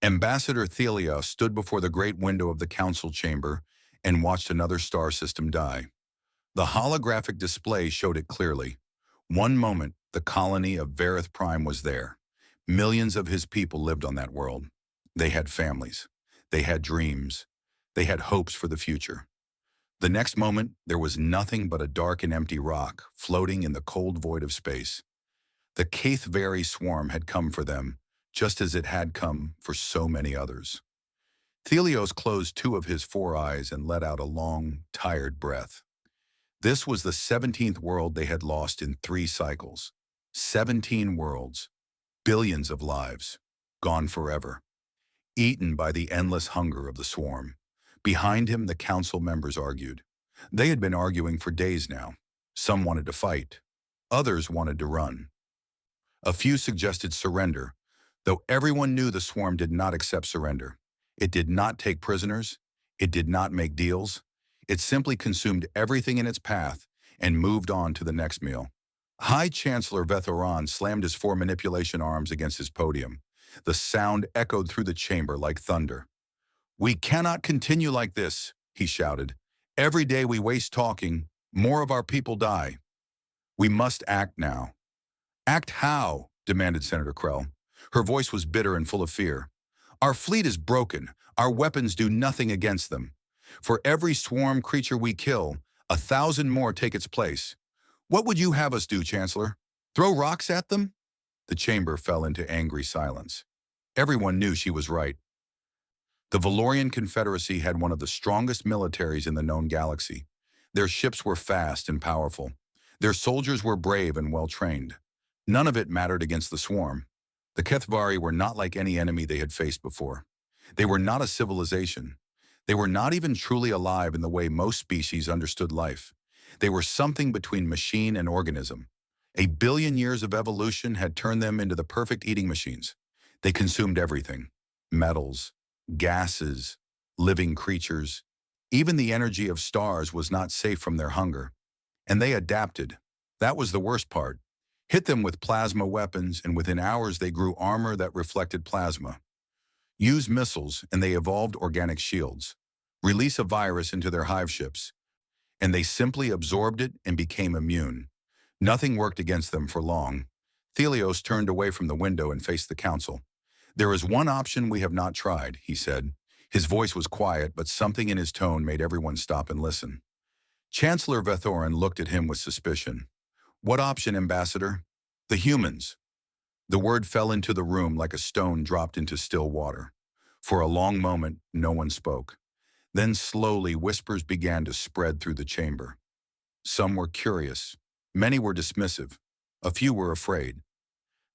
Ambassador Thelia stood before the great window of the council chamber and watched another star system die. The holographic display showed it clearly. One moment, the colony of Varith Prime was there. Millions of his people lived on that world. They had families. They had dreams. They had hopes for the future. The next moment, there was nothing but a dark and empty rock floating in the cold void of space. The Kaithvari swarm had come for them, just as it had come for so many others. Thelios closed two of his four eyes and let out a long, tired breath. This was the 17th world they had lost in 3 cycles. 17 worlds, billions of lives, gone forever, eaten by the endless hunger of the swarm. Behind him, the council members argued. They had been arguing for days now. Some wanted to fight. Others wanted to run. A few suggested surrender, though everyone knew the swarm did not accept surrender. It did not take prisoners. It did not make deals. It simply consumed everything in its path and moved on to the next meal. High Chancellor Vethoran slammed his 4 manipulation arms against his podium. The sound echoed through the chamber like thunder. "We cannot continue like this," he shouted. "Every day we waste talking, more of our people die. We must act now." "Act how?" demanded Senator Krell. Her voice was bitter and full of fear. "Our fleet is broken. Our weapons do nothing against them. For every swarm creature we kill, 1,000 more take its place. What would you have us do, Chancellor? Throw rocks at them?" The chamber fell into angry silence. Everyone knew she was right. The Valorian Confederacy had one of the strongest militaries in the known galaxy. Their ships were fast and powerful. Their soldiers were brave and well-trained. None of it mattered against the swarm. The Kaithvari were not like any enemy they had faced before. They were not a civilization. They were not even truly alive in the way most species understood life. They were something between machine and organism. 1 billion years of evolution had turned them into the perfect eating machines. They consumed everything: metals, gases, living creatures. Even the energy of stars was not safe from their hunger. And they adapted. That was the worst part. Hit them with plasma weapons, and within hours they grew armor that reflected plasma. Use missiles, and they evolved organic shields. Release a virus into their hive ships, and they simply absorbed it and became immune. Nothing worked against them for long. Thelios turned away from the window and faced the council. "There is one option we have not tried," he said. His voice was quiet, but something in his tone made everyone stop and listen. Chancellor Vethoran looked at him with suspicion. "What option, Ambassador?" "The humans." The word fell into the room like a stone dropped into still water. For a long moment, no one spoke. Then slowly, whispers began to spread through the chamber. Some were curious. Many were dismissive. A few were afraid.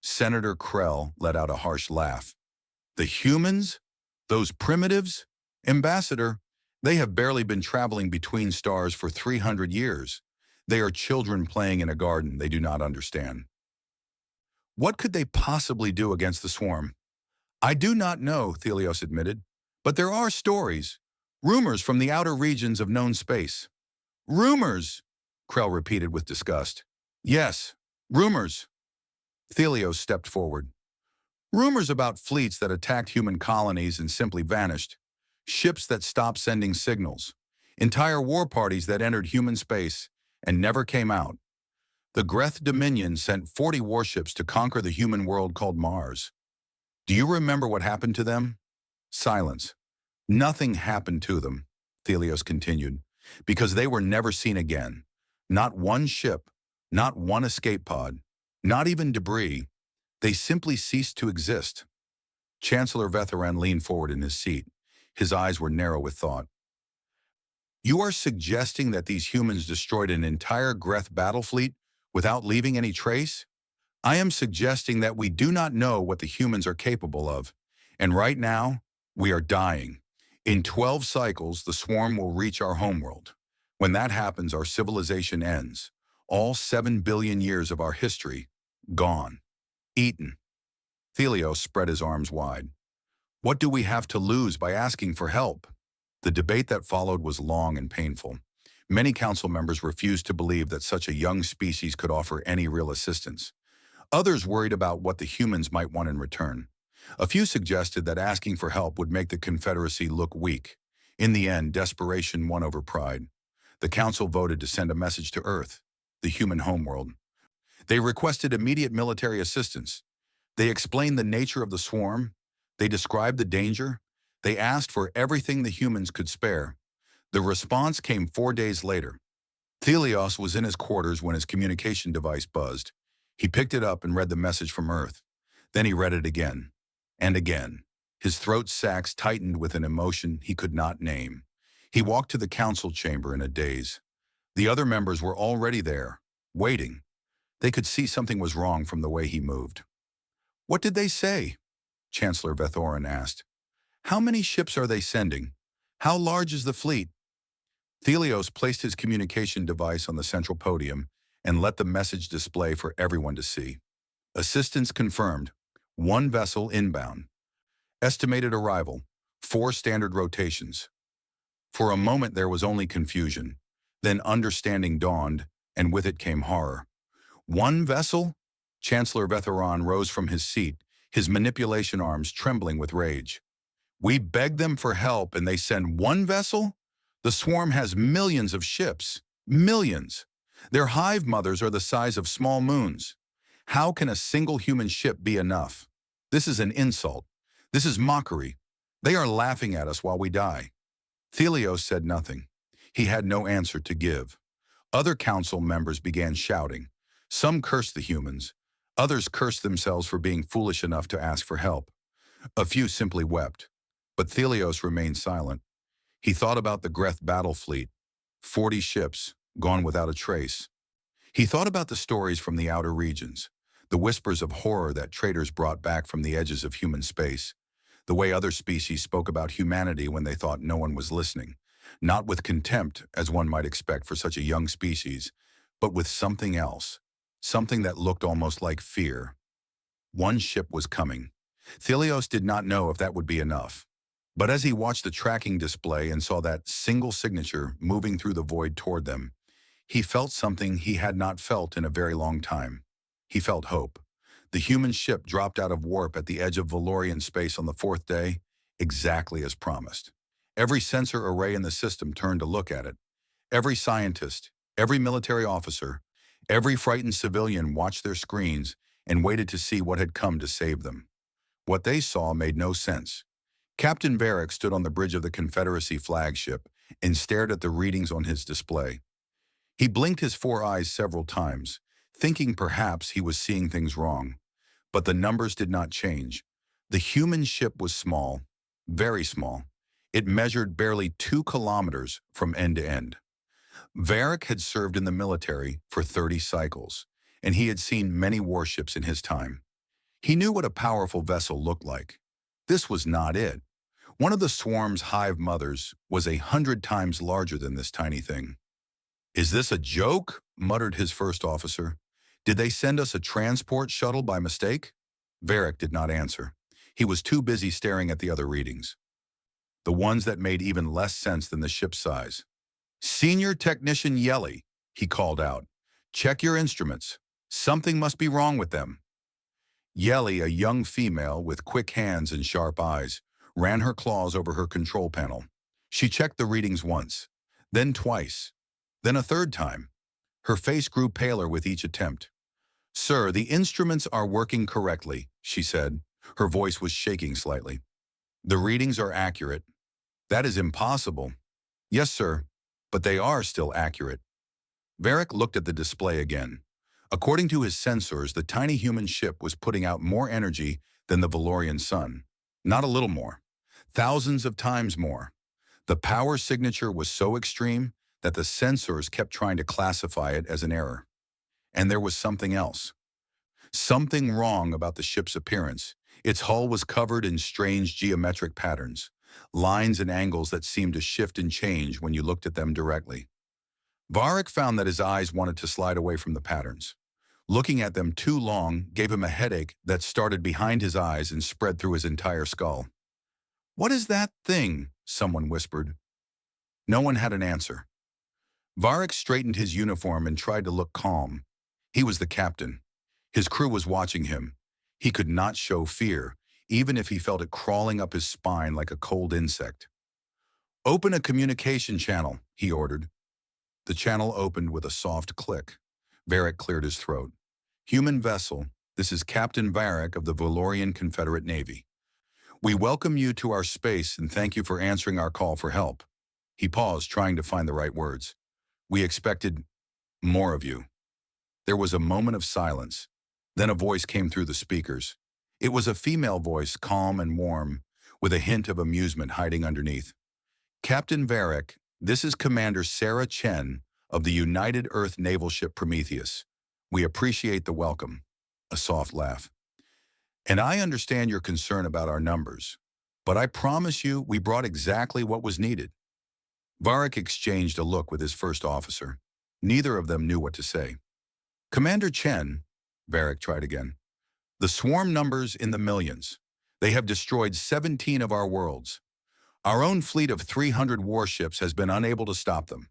Senator Krell let out a harsh laugh. "The humans? Those primitives? Ambassador, they have barely been traveling between stars for 300 years. They are children playing in a garden they do not understand. What could they possibly do against the swarm?" "I do not know," Thelios admitted, "but there are stories, rumors from the outer regions of known space." "Rumors," Krell repeated with disgust. "Yes, rumors." Thelios stepped forward. "Rumors about fleets that attacked human colonies and simply vanished. Ships that stopped sending signals. Entire war parties that entered human space and never came out. The Greth Dominion sent 40 warships to conquer the human world called Mars. Do you remember what happened to them?" Silence. "Nothing happened to them," Thelios continued, "because they were never seen again. Not one ship, not one escape pod, not even debris. They simply ceased to exist." Chancellor Vethoran leaned forward in his seat. His eyes were narrow with thought. "You are suggesting that these humans destroyed an entire Greth battle fleet without leaving any trace? I am suggesting that we do not know what the humans are capable of, and right now, we are dying. In 12 cycles, the swarm will reach our homeworld. When that happens, our civilization ends. All 7 billion years of our history, gone. Eaten." Thelios spread his arms wide. "What do we have to lose by asking for help?" The debate that followed was long and painful. Many council members refused to believe that such a young species could offer any real assistance. Others worried about what the humans might want in return. A few suggested that asking for help would make the Confederacy look weak. In the end, desperation won over pride. The Council voted to send a message to Earth, the human homeworld. They requested immediate military assistance. They explained the nature of the swarm. They described the danger. They asked for everything the humans could spare. The response came 4 days later. Thelios was in his quarters when his communication device buzzed. He picked it up and read the message from Earth. Then he read it again and again. His throat sacs tightened with an emotion he could not name. He walked to the council chamber in a daze. The other members were already there, waiting. They could see something was wrong from the way he moved. "What did they say?" Chancellor Vethorin asked. "How many ships are they sending? How large is the fleet?" Thelios placed his communication device on the central podium and let the message display for everyone to see. Assistance confirmed. 1 vessel inbound. Estimated arrival, 4 standard rotations. For a moment there was only confusion. Then understanding dawned, and with it came horror. 1 vessel? Chancellor Vethorin rose from his seat, his manipulation arms trembling with rage. "We begged them for help and they send 1 vessel? The swarm has millions of ships. Millions. Their hive mothers are the size of small moons. How can a single human ship be enough? This is an insult. This is mockery. They are laughing at us while we die." Thelios said nothing. He had no answer to give. Other council members began shouting. Some cursed the humans. Others cursed themselves for being foolish enough to ask for help. A few simply wept. But Thelios remained silent. He thought about the Greth battle fleet, 40 ships, gone without a trace. He thought about the stories from the outer regions, the whispers of horror that traders brought back from the edges of human space, the way other species spoke about humanity when they thought no one was listening, not with contempt, as one might expect for such a young species, but with something else, something that looked almost like fear. 1 ship was coming. Thelios did not know if that would be enough. But as he watched the tracking display and saw that single signature moving through the void toward them, he felt something he had not felt in a very long time. He felt hope. The human ship dropped out of warp at the edge of Valorian space on the 4th day, exactly as promised. Every sensor array in the system turned to look at it. Every scientist, every military officer, every frightened civilian watched their screens and waited to see what had come to save them. What they saw made no sense. Captain Varric stood on the bridge of the Confederacy flagship and stared at the readings on his display. He blinked his 4 eyes several times, thinking perhaps he was seeing things wrong. But the numbers did not change. The human ship was small, very small. It measured barely 2 kilometers from end to end. Varric had served in the military for 30 cycles, and he had seen many warships in his time. He knew what a powerful vessel looked like. This was not it. One of the swarm's hive mothers was 100 times larger than this tiny thing. "Is this a joke?" muttered his first officer. "Did they send us a transport shuttle by mistake?" Varric did not answer. He was too busy staring at the other readings, the ones that made even less sense than the ship's size. "Senior Technician Yelly," he called out. "Check your instruments. Something must be wrong with them." Yelly, a young female with quick hands and sharp eyes, ran her claws over her control panel. She checked the readings once, then twice, then a 3rd time. Her face grew paler with each attempt. "Sir, the instruments are working correctly," she said. Her voice was shaking slightly. "The readings are accurate." "That is impossible." "Yes, sir, but they are still accurate." Varric looked at the display again. According to his sensors, the tiny human ship was putting out more energy than the Valorian sun. Not a little more. Thousands of times more. The power signature was so extreme that the sensors kept trying to classify it as an error. And there was something else. Something wrong about the ship's appearance. Its hull was covered in strange geometric patterns, lines and angles that seemed to shift and change when you looked at them directly. Varric found that his eyes wanted to slide away from the patterns. Looking at them too long gave him a headache that started behind his eyes and spread through his entire skull. "What is that thing?" someone whispered. No one had an answer. Varric straightened his uniform and tried to look calm. He was the captain. His crew was watching him. He could not show fear. even if he felt it crawling up his spine like a cold insect. "Open a communication channel," he ordered. The channel opened with a soft click. Varric cleared his throat. "Human vessel, this is Captain Varric of the Valorian Confederate Navy. We welcome you to our space and thank you for answering our call for help." He paused, trying to find the right words. "We expected more of you." There was a moment of silence. Then a voice came through the speakers. It was a female voice, calm and warm, with a hint of amusement hiding underneath. "Captain Varric, this is Commander Sarah Chen of the United Earth Naval Ship Prometheus. We appreciate the welcome." A soft laugh. "And I understand your concern about our numbers, but I promise you we brought exactly what was needed." Varric exchanged a look with his first officer. Neither of them knew what to say. "Commander Chen," Varric tried again, "the swarm numbers in the millions. They have destroyed 17 of our worlds. Our own fleet of 300 warships has been unable to stop them.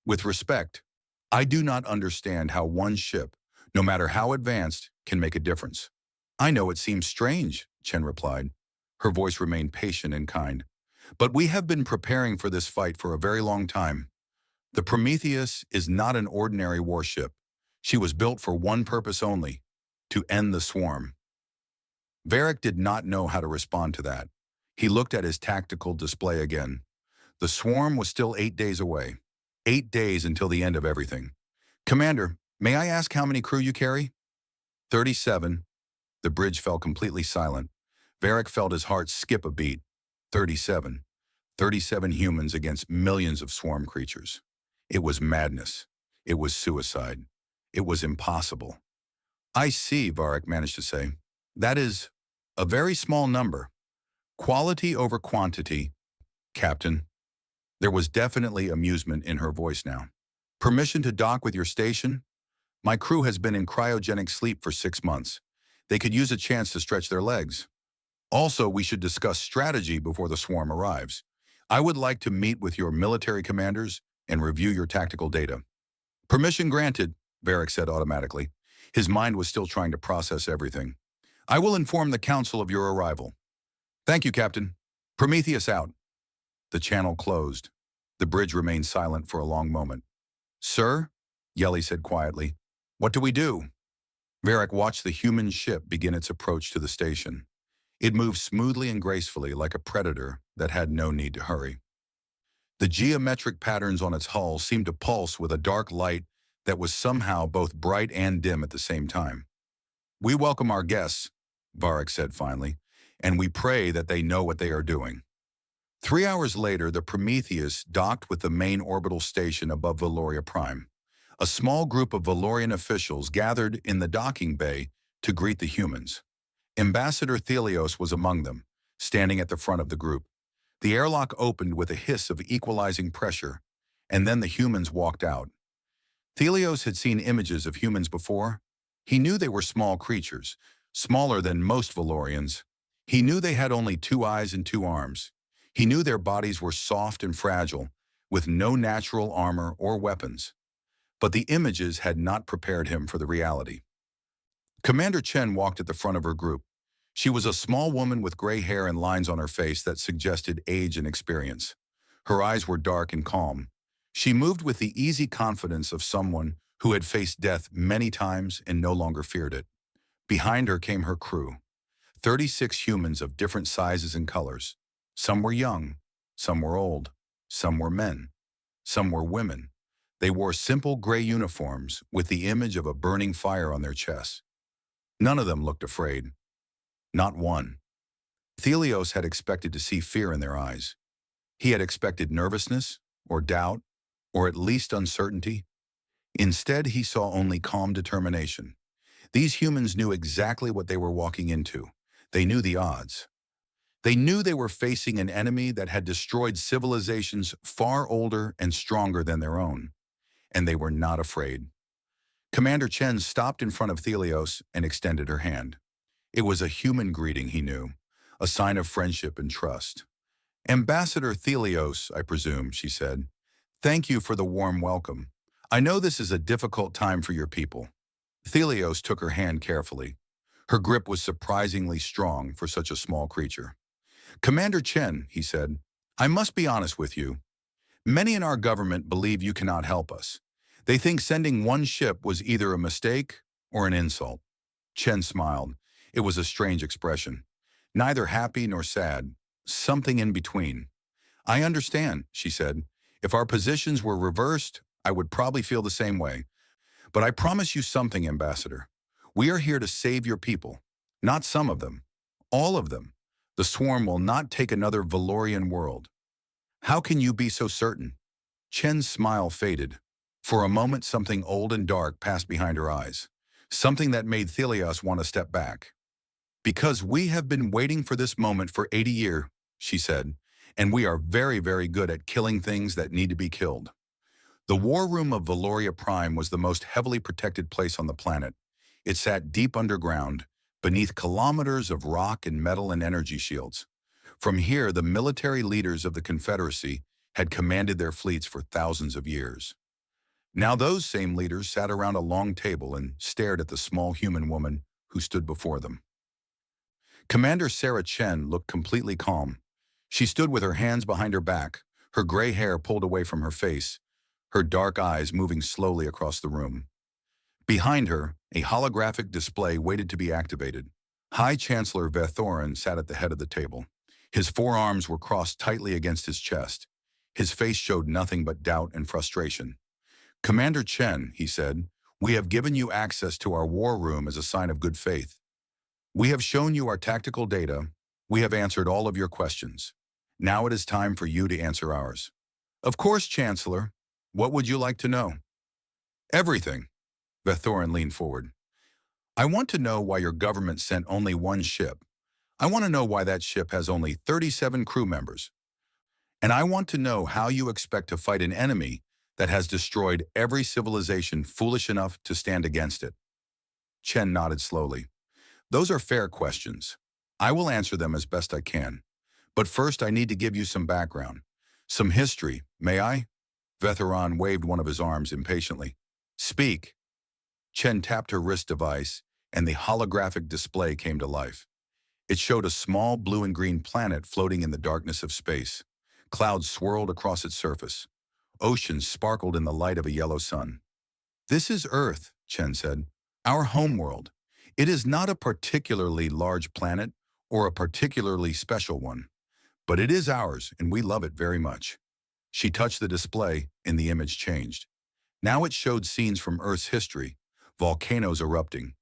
With respect, I do not understand how one ship, no matter how advanced, can make a difference." "I know it seems strange," Chen replied. Her voice remained patient and kind. "But we have been preparing for this fight for a very long time. The Prometheus is not an ordinary warship. She was built for one purpose only, to end the swarm." Varric did not know how to respond to that. He looked at his tactical display again. The swarm was still 8 days away. 8 days until the end of everything. "Commander, may I ask how many crew you carry?" 37. The bridge fell completely silent. Varric felt his heart skip a beat. 37. 37 humans against millions of swarm creatures. It was madness. It was suicide. It was impossible. "I see," Varric managed to say. "That is a very small number. Quality over quantity, Captain." There was definitely amusement in her voice now. "Permission to dock with your station? My crew has been in cryogenic sleep for 6 months. They could use a chance to stretch their legs. Also, we should discuss strategy before the swarm arrives. I would like to meet with your military commanders and review your tactical data." "Permission granted," Varric said automatically. His mind was still trying to process everything. "I will inform the council of your arrival." "Thank you, Captain. Prometheus out." The channel closed. The bridge remained silent for a long moment. "Sir," Yelly said quietly, "what do we do?" Varric watched the human ship begin its approach to the station. It moved smoothly and gracefully like a predator that had no need to hurry. The geometric patterns on its hull seemed to pulse with a dark light that was somehow both bright and dim at the same time. "We welcome our guests," Varric said finally, "and we pray that they know what they are doing." 3 hours later, the Prometheus docked with the main orbital station above Valoria Prime. A small group of Valorian officials gathered in the docking bay to greet the humans. Ambassador Thelios was among them, standing at the front of the group. The airlock opened with a hiss of equalizing pressure, and then the humans walked out. Thelios had seen images of humans before. He knew they were small creatures, smaller than most Valorians. He knew they had only 2 eyes and 2 arms. He knew their bodies were soft and fragile, with no natural armor or weapons. But the images had not prepared him for the reality. Commander Chen walked at the front of her group. She was a small woman with gray hair and lines on her face that suggested age and experience. Her eyes were dark and calm. She moved with the easy confidence of someone who had faced death many times and no longer feared it. Behind her came her crew, 36 humans of different sizes and colors. Some were young, some were old, some were men, some were women. They wore simple gray uniforms with the image of a burning fire on their chests. None of them looked afraid. Not one. Thelios had expected to see fear in their eyes. He had expected nervousness, or doubt, or at least uncertainty. Instead, he saw only calm determination. These humans knew exactly what they were walking into. They knew the odds. They knew they were facing an enemy that had destroyed civilizations far older and stronger than their own. And they were not afraid. Commander Chen stopped in front of Thelios and extended her hand. It was a human greeting, he knew, a sign of friendship and trust. "Ambassador Thelios, I presume," she said. "Thank you for the warm welcome. I know this is a difficult time for your people." Thelios took her hand carefully. Her grip was surprisingly strong for such a small creature. "Commander Chen," he said, "I must be honest with you. Many in our government believe you cannot help us. They think sending one ship was either a mistake or an insult." Chen smiled. It was a strange expression. Neither happy nor sad. Something in between. "I understand," she said. "If our positions were reversed, I would probably feel the same way. But I promise you something, Ambassador. We are here to save your people. Not some of them. All of them. The swarm will not take another Valorian world." "How can you be so certain?" Chen's smile faded. For a moment, something old and dark passed behind her eyes. Something that made Thelios want to step back. "Because we have been waiting for this moment for 80 years," she said, "and we are very, very good at killing things that need to be killed." The war room of Valoria Prime was the most heavily protected place on the planet. It sat deep underground, beneath kilometers of rock and metal and energy shields. From here, the military leaders of the Confederacy had commanded their fleets for thousands of years. Now those same leaders sat around a long table and stared at the small human woman who stood before them. Commander Sarah Chen looked completely calm. She stood with her hands behind her back, her gray hair pulled away from her face, her dark eyes moving slowly across the room. Behind her, a holographic display waited to be activated. High Chancellor Vethorin sat at the head of the table. His forearms were crossed tightly against his chest. His face showed nothing but doubt and frustration. "Commander Chen," he said, "we have given you access to our war room as a sign of good faith. We have shown you our tactical data. We have answered all of your questions. Now it is time for you to answer ours." "Of course, Chancellor. What would you like to know?" "Everything." Vethorin leaned forward. "I want to know why your government sent only one ship. I want to know why that ship has only 37 crew members. And I want to know how you expect to fight an enemy that has destroyed every civilization foolish enough to stand against it." Chen nodded slowly. "Those are fair questions. I will answer them as best I can. But first I need to give you some background. Some history, may I?" Vetheron waved one of his arms impatiently. "Speak." Chen tapped her wrist device, and the holographic display came to life. It showed a small blue and green planet floating in the darkness of space. Clouds swirled across its surface. Oceans sparkled in the light of a yellow sun. "This is Earth," Chen said, "our homeworld. It is not a particularly large planet or a particularly special one, but it is ours and we love it very much." She touched the display and the image changed. Now it showed scenes from Earth's history, volcanoes erupting,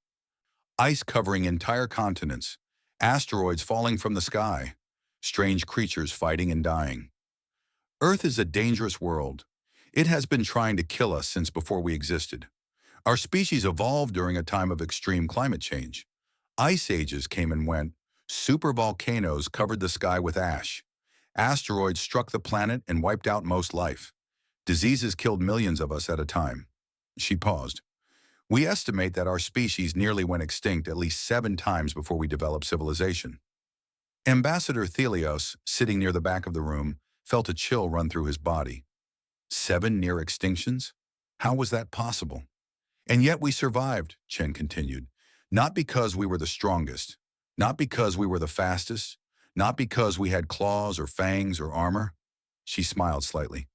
ice covering entire continents, asteroids falling from the sky, strange creatures fighting and dying. Earth is a dangerous world. It has been trying to kill us since before we existed. Our species evolved during a time of extreme climate change. Ice ages came and went. Supervolcanoes covered the sky with ash. Asteroids struck the planet and wiped out most life. Diseases killed millions of us at a time. She paused. We estimate that our species nearly went extinct at least 7 times before we developed civilization. Ambassador Thelios, sitting near the back of the room, felt a chill run through his body. 7 near extinctions? How was that possible? "And yet we survived," Chen continued. "Not because we were the strongest, not because we were the fastest, not because we had claws or fangs or armor." She smiled slightly.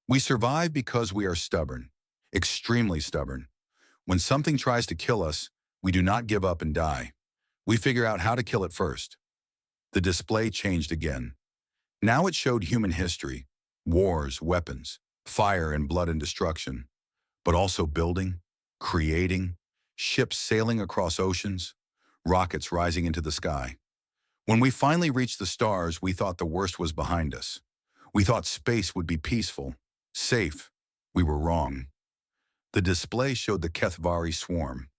"We survive because we are stubborn, extremely stubborn. When something tries to kill us, we do not give up and die. We figure out how to kill it first." The display changed again. Now it showed human history, wars, weapons, fire and blood and destruction, but also building, creating, ships sailing across oceans, rockets rising into the sky. When we finally reached the stars, we thought the worst was behind us. We thought space would be peaceful, safe. We were wrong. The display showed the Kethvari swarm,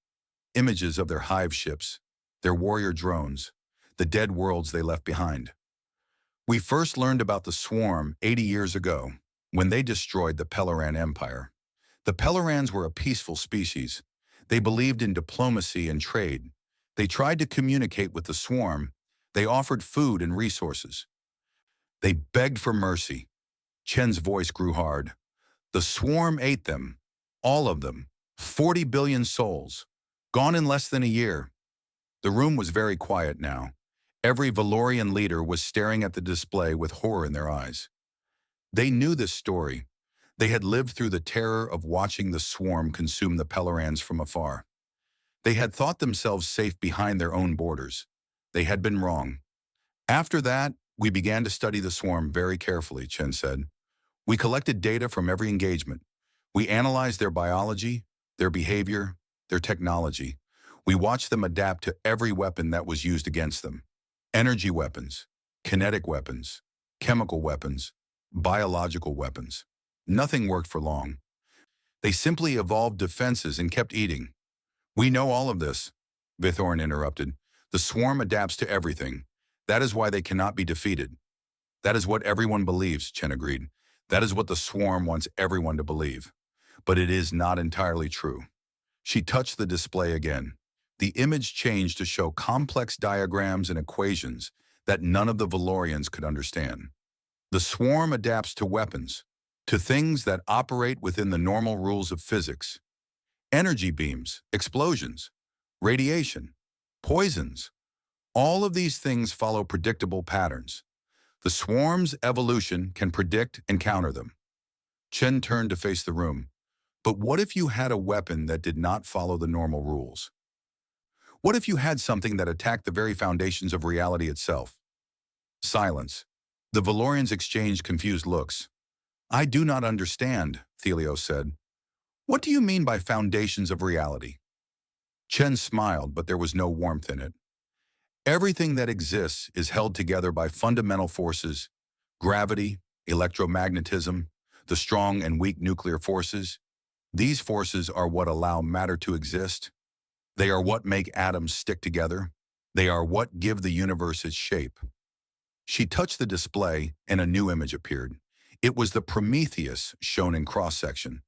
images of their hive ships, their warrior drones, the dead worlds they left behind. We first learned about the swarm 80 years ago, when they destroyed the Peloran Empire. The Pelorans were a peaceful species. They believed in diplomacy and trade. They tried to communicate with the swarm. They offered food and resources. They begged for mercy. Chen's voice grew hard. The swarm ate them, all of them, 40 billion souls, gone in less than a year. The room was very quiet now. Every Valorian leader was staring at the display with horror in their eyes. They knew this story. They had lived through the terror of watching the swarm consume the Pelorans from afar. They had thought themselves safe behind their own borders. They had been wrong. After that, we began to study the swarm very carefully, Chen said. We collected data from every engagement. We analyzed their biology, their behavior, their technology. We watched them adapt to every weapon that was used against them. Energy weapons, kinetic weapons, chemical weapons, biological weapons. Nothing worked for long. They simply evolved defenses and kept eating. We know all of this, Vithorn interrupted. The swarm adapts to everything. That is why they cannot be defeated. That is what everyone believes, Chen agreed. That is what the swarm wants everyone to believe. But it is not entirely true. She touched the display again. The image changed to show complex diagrams and equations that none of the Valorians could understand. The swarm adapts to weapons, to things that operate within the normal rules of physics. Energy beams, explosions, radiation, poisons. All of these things follow predictable patterns. The swarm's evolution can predict and counter them. Chen turned to face the room. But what if you had a weapon that did not follow the normal rules? What if you had something that attacked the very foundations of reality itself? Silence. The Valorians exchanged confused looks. I do not understand, Thelios said. What do you mean by foundations of reality? Chen smiled, but there was no warmth in it. Everything that exists is held together by fundamental forces, gravity, electromagnetism, the strong and weak nuclear forces. These forces are what allow matter to exist. They are what make atoms stick together. They are what give the universe its shape. She touched the display, and a new image appeared. It was the Prometheus shown in cross-section.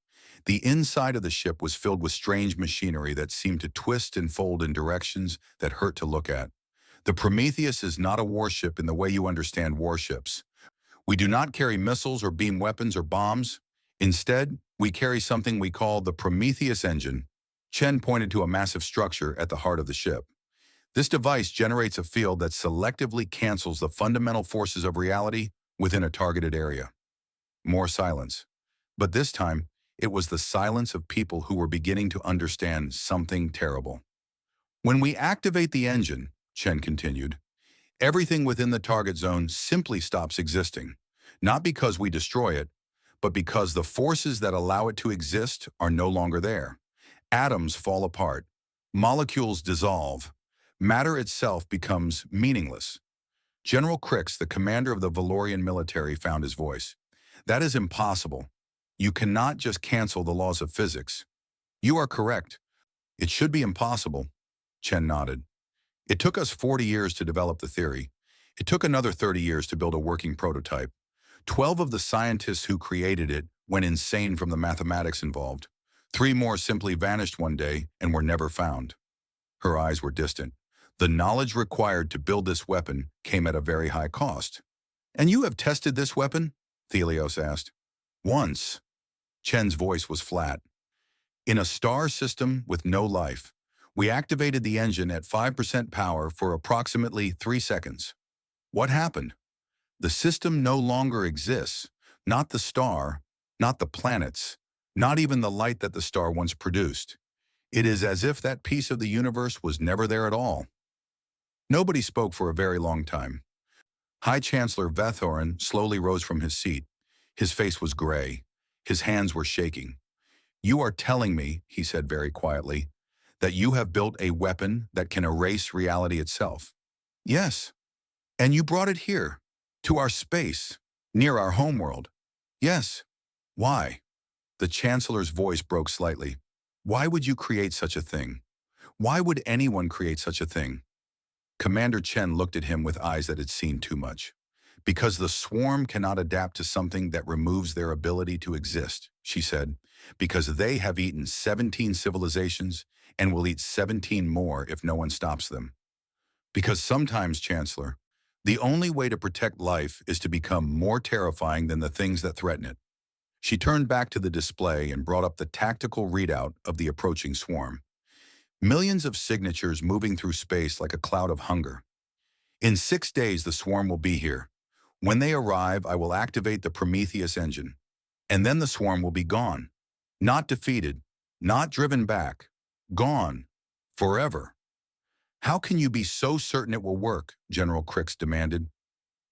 The inside of the ship was filled with strange machinery that seemed to twist and fold in directions that hurt to look at. The Prometheus is not a warship in the way you understand warships. We do not carry missiles or beam weapons or bombs. Instead, we carry something we call the Prometheus engine. Chen pointed to a massive structure at the heart of the ship. This device generates a field that selectively cancels the fundamental forces of reality within a targeted area. More silence. But this time, it was the silence of people who were beginning to understand something terrible. When we activate the engine, Chen continued, everything within the target zone simply stops existing, not because we destroy it, but because the forces that allow it to exist are no longer there. Atoms fall apart, molecules dissolve, matter itself becomes meaningless. General Crix, the commander of the Valorian military, found his voice. That is impossible. You cannot just cancel the laws of physics. You are correct. It should be impossible. Chen nodded. It took us 40 years to develop the theory. It took another 30 years to build a working prototype. 12 of the scientists who created it went insane from the mathematics involved. 3 more simply vanished one day and were never found. Her eyes were distant. The knowledge required to build this weapon came at a very high cost. And you have tested this weapon? Thelios asked. Once. Chen's voice was flat. In a star system with no life, we activated the engine at 5% power for approximately 3 seconds. What happened? The system no longer exists. Not the star, not the planets, not even the light that the star once produced. It is as if that piece of the universe was never there at all. Nobody spoke for a very long time. High Chancellor Vethorin slowly rose from his seat. His face was gray. His hands were shaking. You are telling me, he said very quietly, that you have built a weapon that can erase reality itself. Yes. And you brought it here, to our space, near our homeworld. Yes. Why? The Chancellor's voice broke slightly. Why would you create such a thing? Why would anyone create such a thing? Commander Chen looked at him with eyes that had seen too much. Because the swarm cannot adapt to something that removes their ability to exist, she said, because they have eaten 17 civilizations and will eat 17 more if no one stops them. Because sometimes, Chancellor, the only way to protect life is to become more terrifying than the things that threaten it. She turned back to the display and brought up the tactical readout of the approaching swarm. Millions of signatures moving through space like a cloud of hunger. In 6 days, the swarm will be here. When they arrive, I will activate the Prometheus engine. And then the swarm will be gone. Not defeated, not driven back. Gone. Forever. How can you be so certain it will work? General Crix demanded.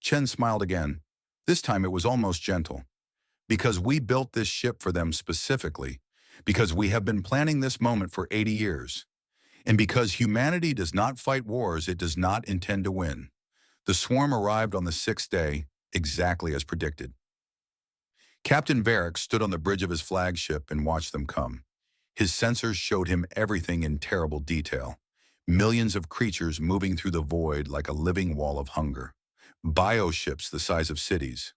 Chen smiled again. This time it was almost gentle. Because we built this ship for them specifically. Because we have been planning this moment for 80 years. And because humanity does not fight wars it does not intend to win. The swarm arrived on the 6th day, exactly as predicted. Captain Varric stood on the bridge of his flagship and watched them come. His sensors showed him everything in terrible detail. Millions of creatures moving through the void like a living wall of hunger. Bioships the size of cities.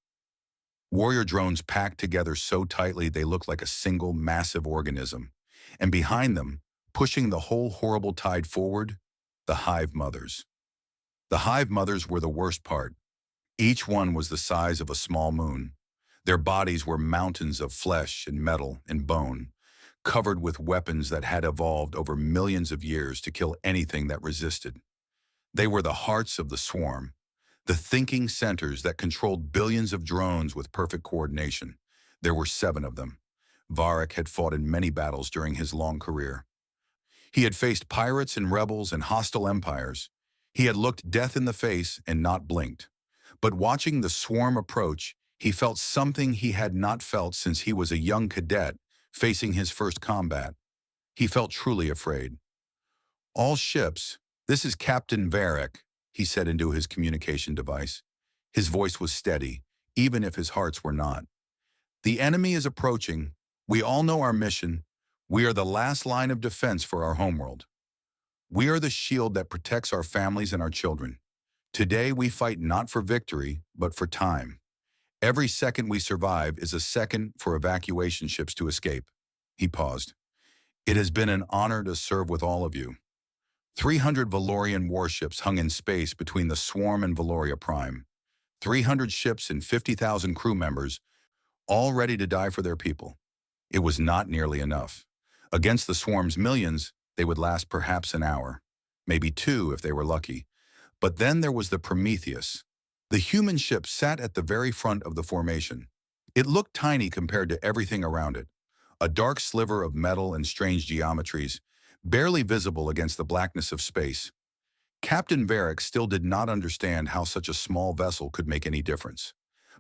Warrior drones packed together so tightly they looked like a single massive organism. And behind them, pushing the whole horrible tide forward, the hive mothers. The hive mothers were the worst part. Each one was the size of a small moon. Their bodies were mountains of flesh and metal and bone, covered with weapons that had evolved over millions of years to kill anything that resisted. They were the hearts of the swarm, the thinking centers that controlled billions of drones with perfect coordination. There were 7 of them. Varric had fought in many battles during his long career. He had faced pirates and rebels and hostile empires. He had looked death in the face and not blinked. But watching the swarm approach, he felt something he had not felt since he was a young cadet facing his first combat. He felt truly afraid. All ships, this is Captain Varric, he said into his communication device. His voice was steady, even if his hearts were not. The enemy is approaching. We all know our mission. We are the last line of defense for our homeworld. We are the shield that protects our families and our children. Today we fight not for victory, but for time. Every second we survive is a second for evacuation ships to escape. He paused. It has been an honor to serve with all of you. 300 Valorian warships hung in space between the Swarm and Valoria Prime. 300 ships and 50,000 crew members, all ready to die for their people. It was not nearly enough. Against the Swarm's millions, they would last perhaps an hour, maybe 2 if they were lucky. But then there was the Prometheus. The human ship sat at the very front of the formation. It looked tiny compared to everything around it. A dark sliver of metal and strange geometries, barely visible against the blackness of space. Captain Varric still did not understand how such a small vessel could make any difference.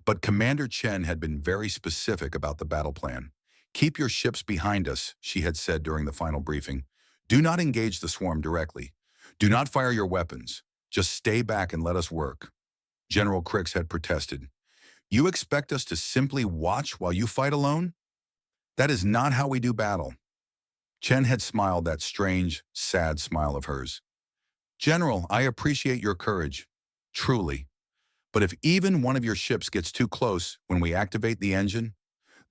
But Commander Chen had been very specific about the battle plan. Keep your ships behind us, she had said during the final briefing. Do not engage the swarm directly. Do not fire your weapons. Just stay back and let us work. General Crix had protested. You expect us to simply watch while you fight alone? That is not how we do battle. Chen had smiled that strange, sad smile of hers. General, I appreciate your courage. Truly. But if even one of your ships gets too close when we activate the engine,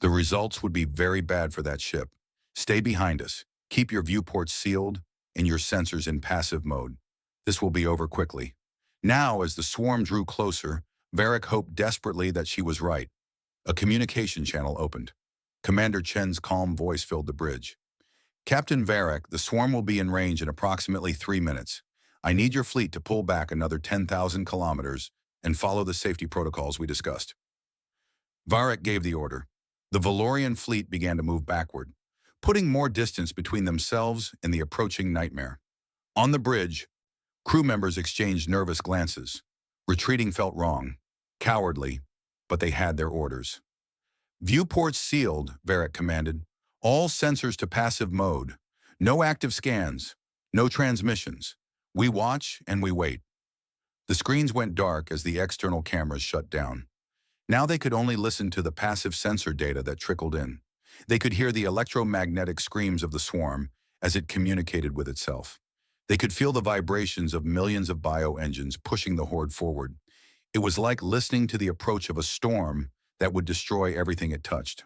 the results would be very bad for that ship. Stay behind us. Keep your viewports sealed and your sensors in passive mode. This will be over quickly. Now, as the swarm drew closer, Varric hoped desperately that she was right. A communication channel opened. Commander Chen's calm voice filled the bridge. Captain Varric, the swarm will be in range in approximately 3 minutes. I need your fleet to pull back another 10,000 kilometers and follow the safety protocols we discussed. Varric gave the order. The Valorian fleet began to move backward, putting more distance between themselves and the approaching nightmare. On the bridge, crew members exchanged nervous glances. Retreating felt wrong, cowardly, but they had their orders. Viewports sealed, Varric commanded. All sensors to passive mode. No active scans. No transmissions. We watch and we wait. The screens went dark as the external cameras shut down. Now they could only listen to the passive sensor data that trickled in. They could hear the electromagnetic screams of the swarm as it communicated with itself. They could feel the vibrations of millions of bioengines pushing the horde forward. It was like listening to the approach of a storm that would destroy everything it touched.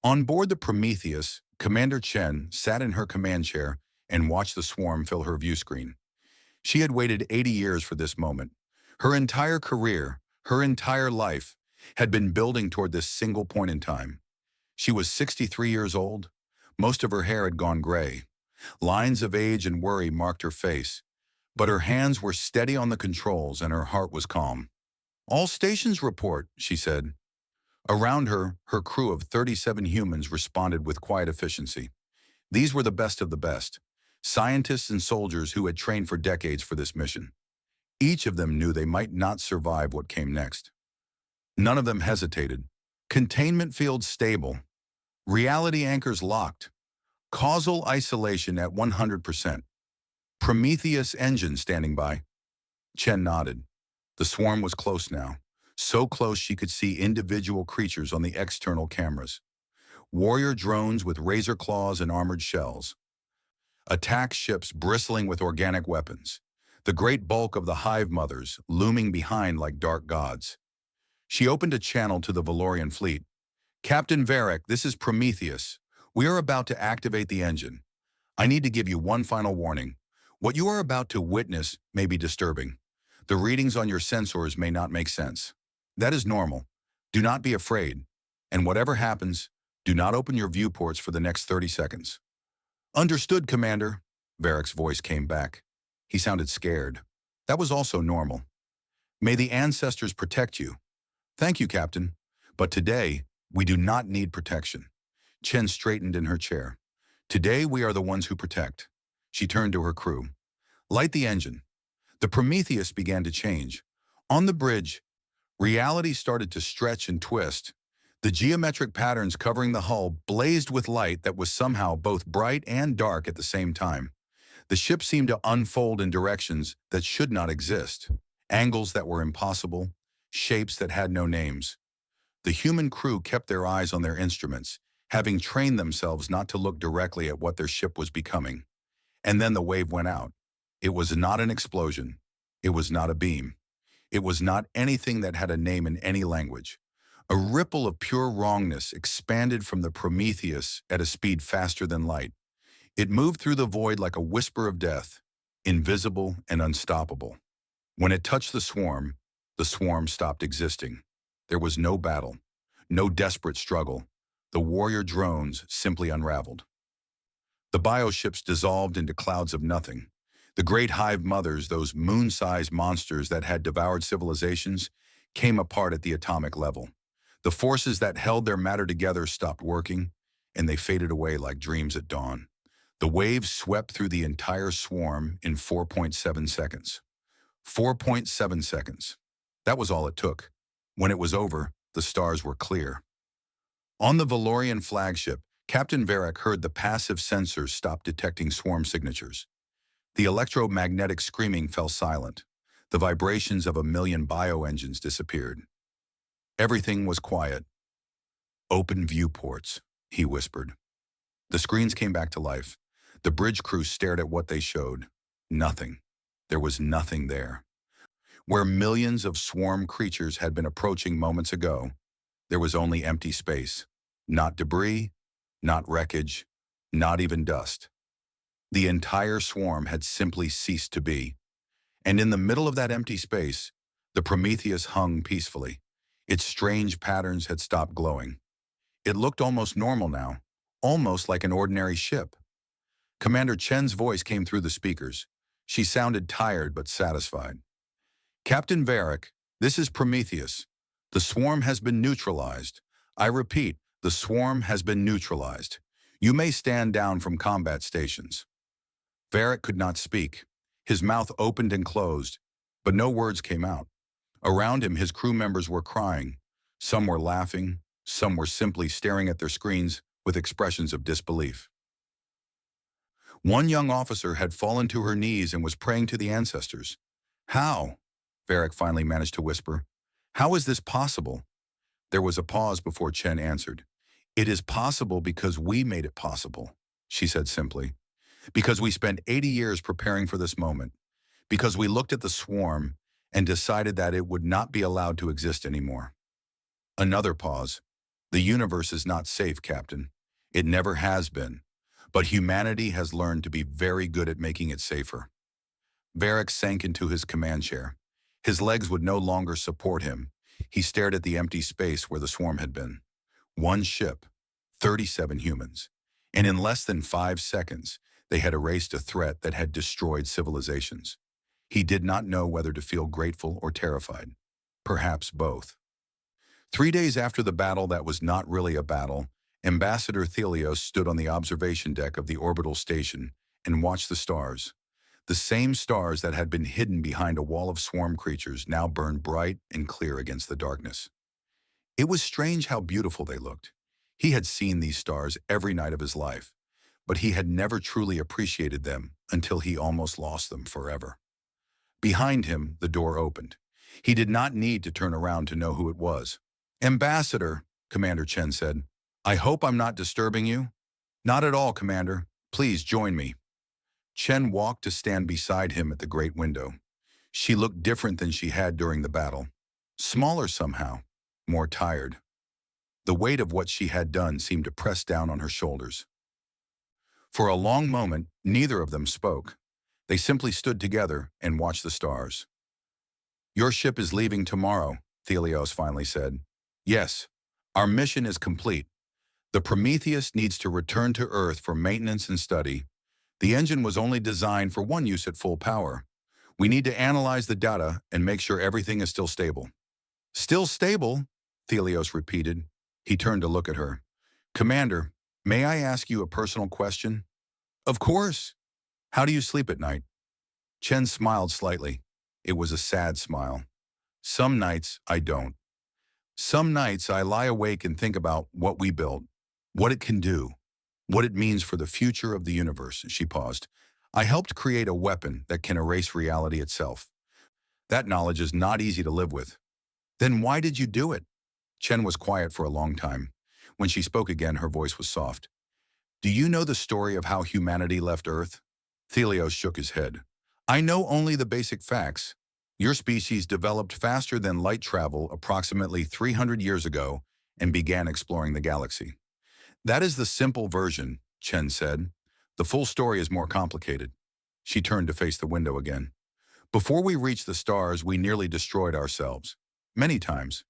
On board the Prometheus, Commander Chen sat in her command chair and watched the swarm fill her view screen. She had waited 80 years for this moment. Her entire career, her entire life, had been building toward this single point in time. She was 63 years old. Most of her hair had gone gray. Lines of age and worry marked her face, but her hands were steady on the controls and her heart was calm. "All stations report," she said. Around her, her crew of 37 humans responded with quiet efficiency. These were the best of the best, scientists and soldiers who had trained for decades for this mission. Each of them knew they might not survive what came next. None of them hesitated. Containment fields stable. Reality anchors locked. Causal isolation at 100%. Prometheus engine standing by. Chen nodded. The swarm was close now. So close she could see individual creatures on the external cameras. Warrior drones with razor claws and armored shells. Attack ships bristling with organic weapons. The great bulk of the Hive Mothers looming behind like dark gods. She opened a channel to the Valorian fleet. "Captain Varric, this is Prometheus. We are about to activate the engine. I need to give you one final warning. What you are about to witness may be disturbing. The readings on your sensors may not make sense. That is normal. Do not be afraid. And whatever happens, do not open your viewports for the next 30 seconds. "Understood, Commander," Varric's voice came back. He sounded scared. That was also normal. "May the ancestors protect you." "Thank you, Captain. But today, we do not need protection." Chen straightened in her chair. "Today, we are the ones who protect." She turned to her crew. "Light the engine." The Prometheus began to change. On the bridge, reality started to stretch and twist. The geometric patterns covering the hull blazed with light that was somehow both bright and dark at the same time. The ship seemed to unfold in directions that should not exist, angles that were impossible, shapes that had no names. The human crew kept their eyes on their instruments, having trained themselves not to look directly at what their ship was becoming. And then the wave went out. It was not an explosion. It was not a beam. It was not anything that had a name in any language. A ripple of pure wrongness expanded from the Prometheus at a speed faster than light. It moved through the void like a whisper of death, invisible and unstoppable. When it touched the swarm stopped existing. There was no battle, no desperate struggle. The warrior drones simply unraveled. The bioships dissolved into clouds of nothing. The great Hive Mothers, those moon-sized monsters that had devoured civilizations, came apart at the atomic level. The forces that held their matter together stopped working, and they faded away like dreams at dawn. The waves swept through the entire swarm in 4.7 seconds. 4.7 seconds. That was all it took. When it was over, the stars were clear. On the Valorian flagship, Captain Varric heard the passive sensors stop detecting swarm signatures. The electromagnetic screaming fell silent. The vibrations of a million bioengines disappeared. Everything was quiet. "Open viewports," he whispered. The screens came back to life. The bridge crew stared at what they showed. Nothing. There was nothing there. Where millions of swarm creatures had been approaching moments ago, there was only empty space. Not debris, not wreckage, not even dust. The entire swarm had simply ceased to be. And in the middle of that empty space, the Prometheus hung peacefully. Its strange patterns had stopped glowing. It looked almost normal now, almost like an ordinary ship. Commander Chen's voice came through the speakers. She sounded tired but satisfied. "Captain Varric, this is Prometheus. The swarm has been neutralized. I repeat, the swarm has been neutralized. You may stand down from combat stations." Varric could not speak. His mouth opened and closed, but no words came out. Around him, his crew members were crying. Some were laughing. Some were simply staring at their screens with expressions of disbelief. One young officer had fallen to her knees and was praying to the ancestors. "How?" Varric finally managed to whisper. "How is this possible?" There was a pause before Chen answered. "It is possible because we made it possible," she said simply. "Because we spent 80 years preparing for this moment. Because we looked at the swarm and decided that it would not be allowed to exist anymore." Another pause. "The universe is not safe, Captain. It never has been. But humanity has learned to be very good at making it safer." Varric sank into his command chair. His legs would no longer support him. He stared at the empty space where the swarm had been. One ship, 37 humans. And in less than 5 seconds, They had erased a threat that had destroyed civilizations. He did not know whether to feel grateful or terrified. Perhaps both. 3 days after the battle that was not really a battle, Ambassador Thelios stood on the observation deck of the orbital station and watched the stars. The same stars that had been hidden behind a wall of swarm creatures now burned bright and clear against the darkness. It was strange how beautiful they looked. He had seen these stars every night of his life, but he had never truly appreciated them until he almost lost them forever. Behind him, the door opened. He did not need to turn around to know who it was. "Ambassador," Commander Chen said, "I hope I'm not disturbing you." "Not at all, Commander. Please join me." Chen walked to stand beside him at the great window. She looked different than she had during the battle. Smaller somehow, more tired. The weight of what she had done seemed to press down on her shoulders. For a long moment, neither of them spoke. They simply stood together and watched the stars. "Your ship is leaving tomorrow," Thelios finally said. "Yes, our mission is complete. The Prometheus needs to return to Earth for maintenance and study. The engine was only designed for one use at full power. We need to analyze the data and make sure everything is still stable." "Still stable?" Thelios repeated. He turned to look at her. "Commander, may I ask you a personal question?" "Of course. How do you sleep at night?" Chen smiled slightly. It was a sad smile. "Some nights I don't. Some nights I lie awake and think about what we built, what it can do, what it means for the future of the universe." She paused. "I helped create a weapon that can erase reality itself. That knowledge is not easy to live with." "Then why did you do it?" Chen was quiet for a long time. When she spoke again, her voice was soft. "Do you know the story of how humanity left Earth?" Thelios shook his head. "I know only the basic facts. Your species developed faster than light travel approximately 300 years ago and began exploring the galaxy." "That is the simple version," Chen said. "The full story is more complicated." She turned to face the window again. "Before we reached the stars, we nearly destroyed ourselves. Many times.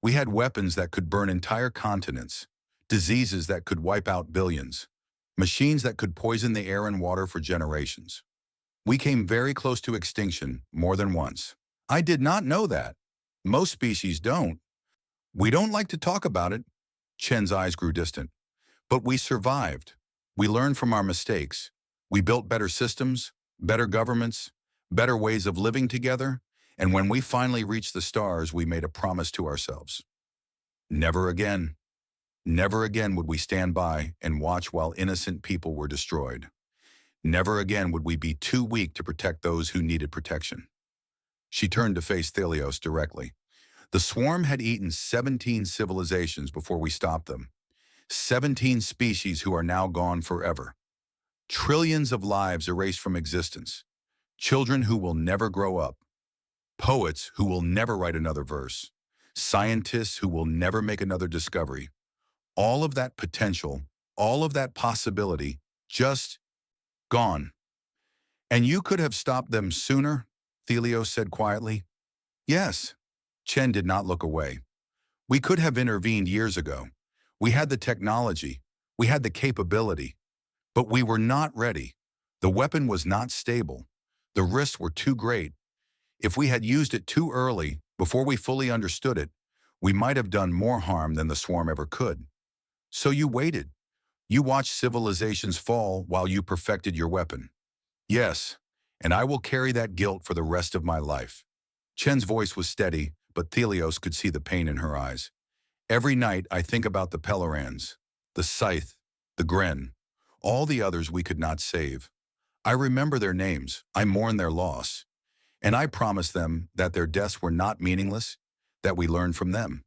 We had weapons that could burn entire continents, diseases that could wipe out billions, machines that could poison the air and water for generations. We came very close to extinction more than once." "I did not know that. Most species don't." "We don't like to talk about it." Chen's eyes grew distant. "But we survived. We learned from our mistakes. We built better systems, better governments, better ways of living together, and when we finally reached the stars, we made a promise to ourselves. Never again. Never again would we stand by and watch while innocent people were destroyed. Never again would we be too weak to protect those who needed protection." She turned to face Thelios directly. "The swarm had eaten 17 civilizations before we stopped them. 17 species who are now gone forever. Trillions of lives erased from existence. Children who will never grow up. Poets who will never write another verse. Scientists who will never make another discovery. All of that potential, all of that possibility, just gone. And you could have stopped them sooner," Thelios said quietly. "Yes." Chen did not look away. "We could have intervened years ago. We had the technology. We had the capability. But we were not ready. The weapon was not stable. The risks were too great. If we had used it too early, before we fully understood it, we might have done more harm than the swarm ever could. So you waited. You watched civilizations fall while you perfected your weapon." "Yes, and I will carry that guilt for the rest of my life." Chen's voice was steady, but Thelios could see the pain in her eyes. "Every night I think about the Pelorans, the Scythe, the Gren, all the others we could not save. I remember their names, I mourn their loss, and I promise them that their deaths were not meaningless, that we learned from them,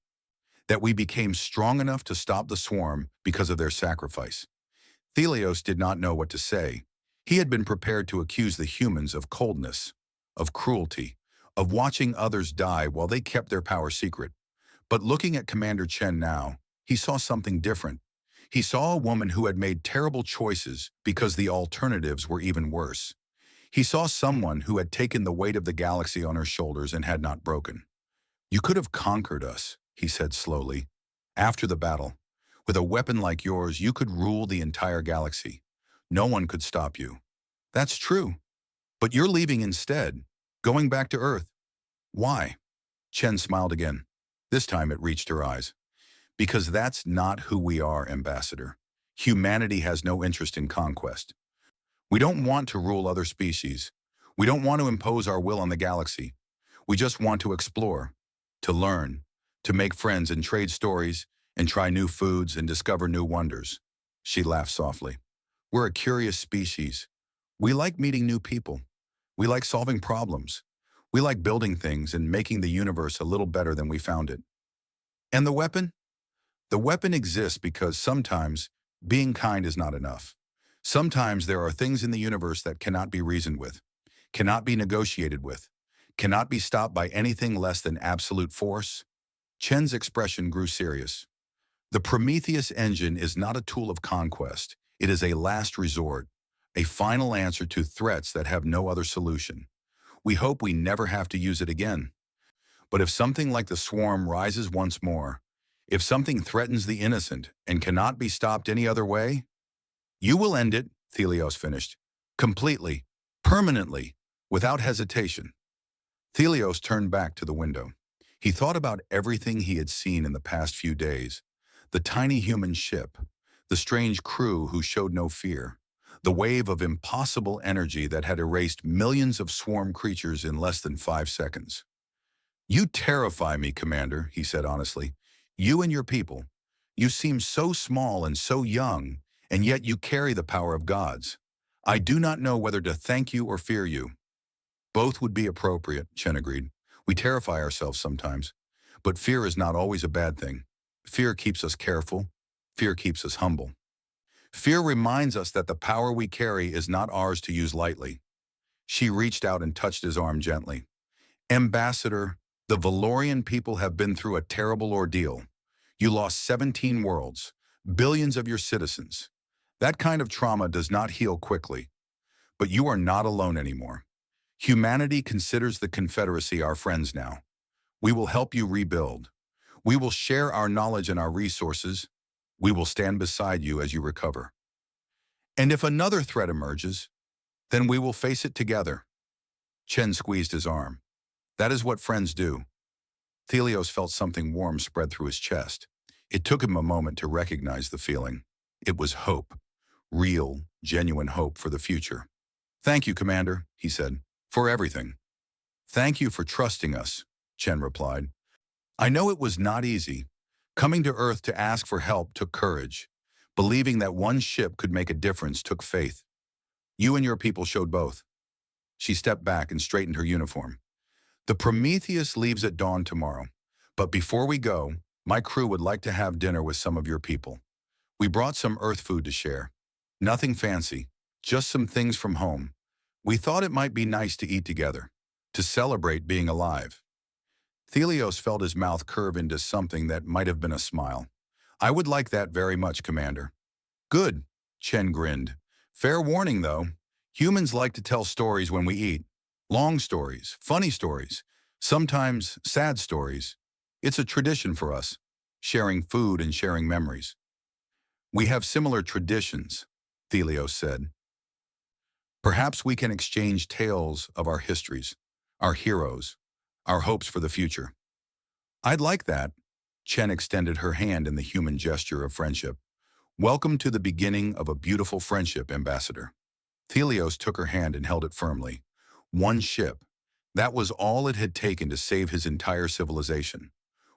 that we became strong enough to stop the swarm because of their sacrifice." Thelios did not know what to say. He had been prepared to accuse the humans of coldness, of cruelty, of watching others die while they kept their power secret. But looking at Commander Chen now, he saw something different. He saw a woman who had made terrible choices because the alternatives were even worse. He saw someone who had taken the weight of the galaxy on her shoulders and had not broken. "You could have conquered us," he said slowly. "After the battle, with a weapon like yours, you could rule the entire galaxy. No one could stop you. That's true. But you're leaving instead, going back to Earth. Why? Chen smiled again. This time it reached her eyes. Because that's not who we are, Ambassador. Humanity has no interest in conquest. We don't want to rule other species. We don't want to impose our will on the galaxy. We just want to explore, to learn, to make friends and trade stories, and try new foods and discover new wonders. She laughed softly. We're a curious species. We like meeting new people. We like solving problems. We like building things and making the universe a little better than we found it. And the weapon? The weapon exists because sometimes being kind is not enough. Sometimes there are things in the universe that cannot be reasoned with, cannot be negotiated with, cannot be stopped by anything less than absolute force. Chen's expression grew serious. The Prometheus engine is not a tool of conquest. It is a last resort, a final answer to threats that have no other solution. We hope we never have to use it again. But if something like the swarm rises once more, if something threatens the innocent and cannot be stopped any other way, you will end it, Thelios finished, completely, permanently, without hesitation. Thelios turned back to the window. He thought about everything he had seen in the past few days. The tiny human ship, the strange crew who showed no fear, the wave of impossible energy that had erased millions of swarm creatures in less than 5 seconds. You terrify me, Commander, he said honestly. You and your people. You seem so small and so young, and yet you carry the power of gods. I do not know whether to thank you or fear you. Both would be appropriate, Chen agreed. We terrify ourselves sometimes, but fear is not always a bad thing. Fear keeps us careful. Fear keeps us humble. Fear reminds us that the power we carry is not ours to use lightly. She reached out and touched his arm gently. Ambassador, the Valorian people have been through a terrible ordeal. You lost 17 worlds, billions of your citizens. That kind of trauma does not heal quickly. But you are not alone anymore. Humanity considers the Confederacy our friends now. We will help you rebuild. We will share our knowledge and our resources. We will stand beside you as you recover. And if another threat emerges, then we will face it together. Chen squeezed his arm. That is what friends do. Thelios felt something warm spread through his chest. It took him a moment to recognize the feeling. It was hope. Real, genuine hope for the future. Thank you, Commander, he said, for everything. Thank you for trusting us, Chen replied. I know it was not easy. Coming to Earth to ask for help took courage. Believing that one ship could make a difference took faith. You and your people showed both. She stepped back and straightened her uniform. The Prometheus leaves at dawn tomorrow. But before we go, my crew would like to have dinner with some of your people. We brought some Earth food to share. Nothing fancy, just some things from home. We thought it might be nice to eat together, to celebrate being alive. Thelios felt his mouth curve into something that might have been a smile. I would like that very much, Commander. Good, Chen grinned. Fair warning, though. Humans like to tell stories when we eat. Long stories, funny stories, sometimes sad stories. It's a tradition for us, sharing food and sharing memories. We have similar traditions, Thelios said. Perhaps we can exchange tales of our histories, our heroes, our hopes for the future. I'd like that. Chen extended her hand in the human gesture of friendship. Welcome to the beginning of a beautiful friendship, Ambassador. Thelios took her hand and held it firmly. One ship. That was all it had taken to save his entire civilization.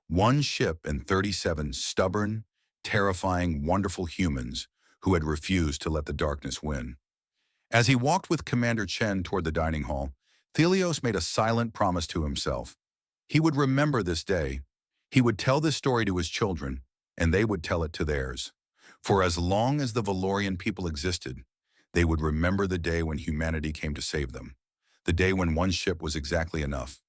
One ship and 37 stubborn, terrifying, wonderful humans who had refused to let the darkness win. As he walked with Commander Chen toward the dining hall, Thelios made a silent promise to himself. He would remember this day. He would tell this story to his children, and they would tell it to theirs. For as long as the Valorian people existed, they would remember the day when humanity came to save them. The day when one ship was exactly enough.